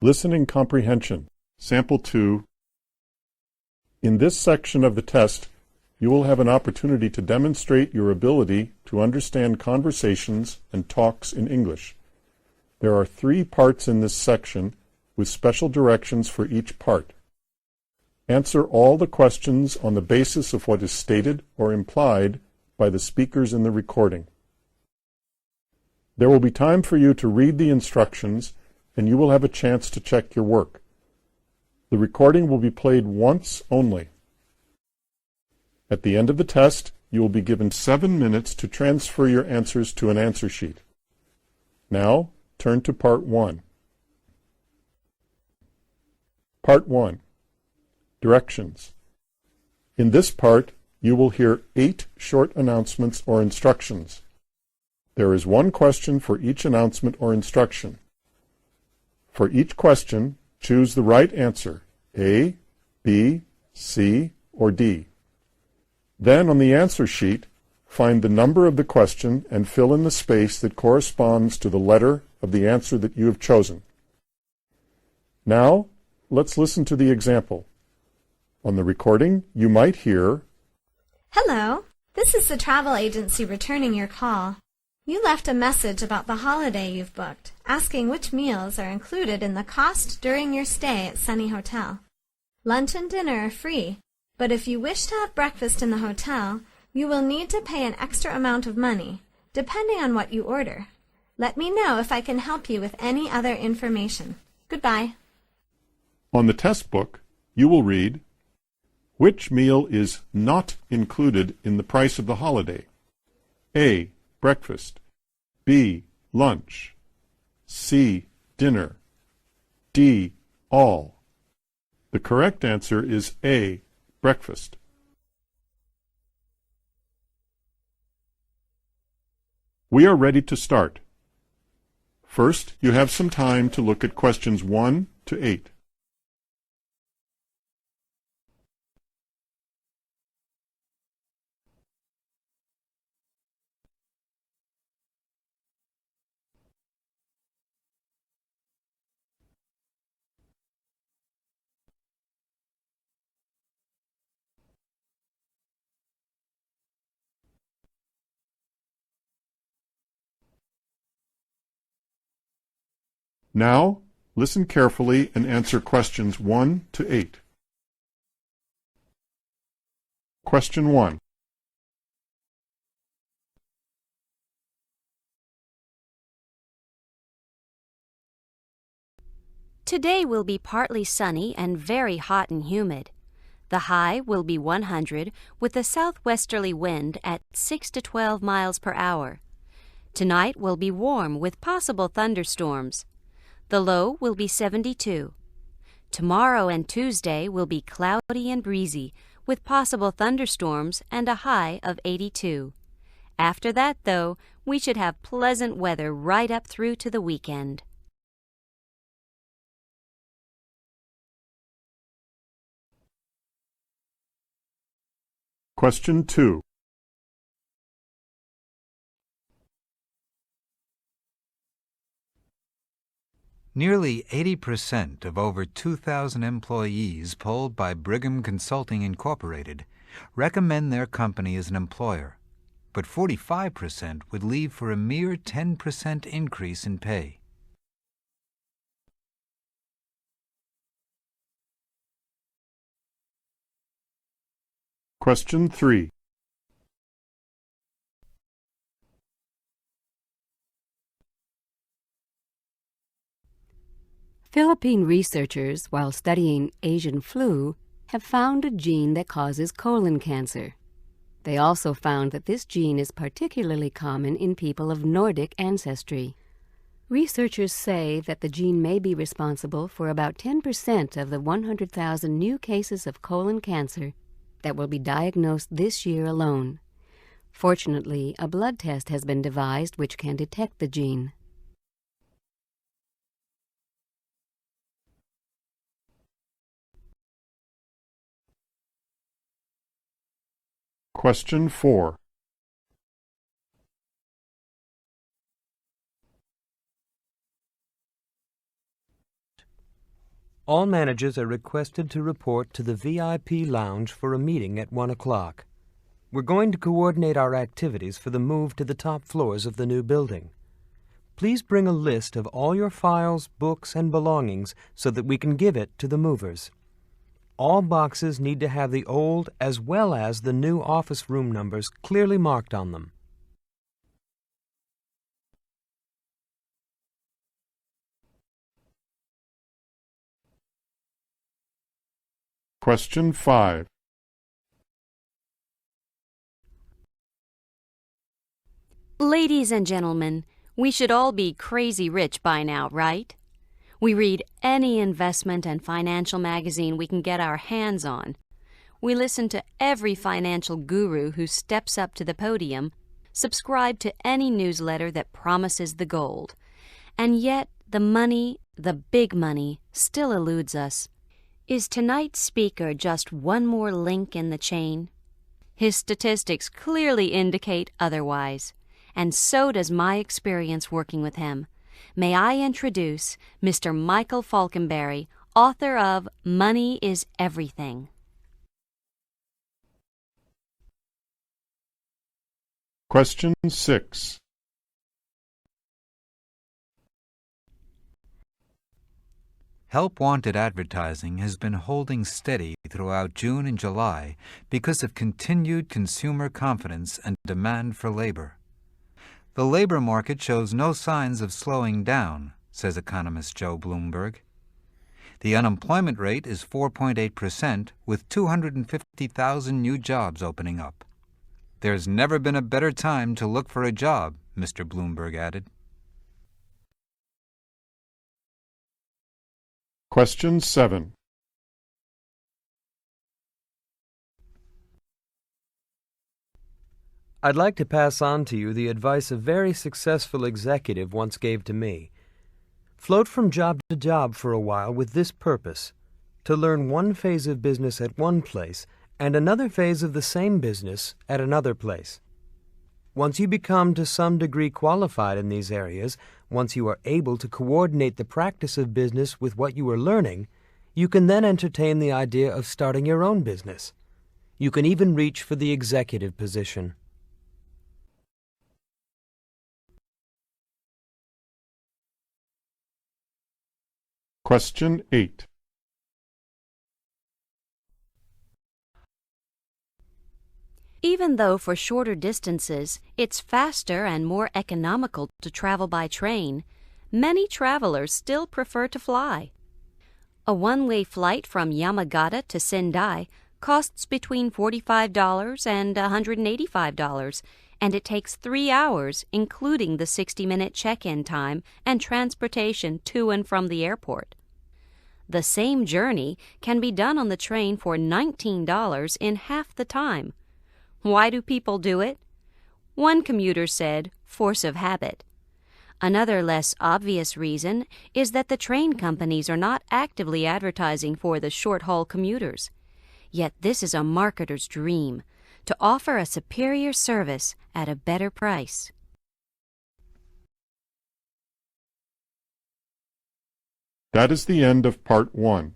Listening Comprehension, Sample 2. In this section of the test, you will have an opportunity to demonstrate your ability to understand conversations and talks in English. There are 3 parts in this section with special directions for each part. Answer all the questions on the basis of what is stated or implied by the speakers in the recording. There will be time for you to read the instructions, and you will have a chance to check your work. The recording will be played once only. At the end of the test, you will be given 7 minutes to transfer your answers to an answer sheet. Now, turn to Part 1. Part 1. Directions. In this part, you will hear 8 short announcements or instructions. There is 1 question for each announcement or instruction. For each question, choose the right answer, A, B, C, or D. Then on the answer sheet, find the number of the question and fill in the space that corresponds to the letter of the answer that you have chosen. Now, let's listen to the example. On the recording, you might hear, "Hello, this is the travel agency returning your call. You left a message about the holiday you've booked, asking which meals are included in the cost during your stay at Sunny Hotel. Lunch and dinner are free, but if you wish to have breakfast in the hotel, you will need to pay an extra amount of money, depending on what you order. Let me know if I can help you with any other information. Goodbye." On the test book, you will read, which meal is not included in the price of the holiday? A. Breakfast. B. Lunch. C. Dinner. D. All. The correct answer is A. Breakfast. We are ready to start. First, you have some time to look at questions 1 to 8. Now, listen carefully and answer questions 1 to 8. Question 1. Today will be partly sunny and very hot and humid. The high will be 100 with a southwesterly wind at 6 to 12 miles per hour. Tonight will be warm with possible thunderstorms. The low will be 72. Tomorrow and Tuesday will be cloudy and breezy with possible thunderstorms and a high of 82. After that, though, we should have pleasant weather right up through to the weekend. Question 2. Nearly 80% of over 2,000 employees polled by Brigham Consulting Incorporated recommend their company as an employer, but 45% would leave for a mere 10% increase in pay. Question 3. Philippine researchers, while studying Asian flu, have found a gene that causes colon cancer. They also found that this gene is particularly common in people of Nordic ancestry. Researchers say that the gene may be responsible for about 10% of the 100,000 new cases of colon cancer that will be diagnosed this year alone. Fortunately, a blood test has been devised which can detect the gene. Question 4. All managers are requested to report to the VIP lounge for a meeting at 1 o'clock. We're going to coordinate our activities for the move to the top floors of the new building. Please bring a list of all your files, books, and belongings so that we can give it to the movers. All boxes need to have the old as well as the new office room numbers clearly marked on them. Question 5. Ladies and gentlemen, we should all be crazy rich by now, right? We read any investment and financial magazine we can get our hands on. We listen to every financial guru who steps up to the podium, subscribe to any newsletter that promises the gold. And yet the money, the big money, still eludes us. Is tonight's speaker just one more link in the chain? His statistics clearly indicate otherwise, and so does my experience working with him. May I introduce Mr. Michael Falkenberry, author of Money is Everything. Question 6. Help-wanted advertising has been holding steady throughout June and July because of continued consumer confidence and demand for labor. The labor market shows no signs of slowing down, says economist Joe Bloomberg. The unemployment rate is 4.8%, with 250,000 new jobs opening up. There's never been a better time to look for a job, Mr. Bloomberg added. Question 7. I'd like to pass on to you the advice a very successful executive once gave to me. Float from job to job for a while with this purpose: to learn one phase of business at one place and another phase of the same business at another place. Once you become to some degree qualified in these areas, once you are able to coordinate the practice of business with what you are learning, you can then entertain the idea of starting your own business. You can even reach for the executive position. Question 8. Even though for shorter distances it's faster and more economical to travel by train, many travelers still prefer to fly. A one-way flight from Yamagata to Sendai costs between $45 and $185, and it takes 3 hours, including the 60-minute check-in time and transportation to and from the airport. The same journey can be done on the train for $19 in half the time. Why do people do it? One commuter said, force of habit. Another less obvious reason is that the train companies are not actively advertising for the short-haul commuters. Yet this is a marketer's dream, to offer a superior service at a better price. That is the end of Part 1.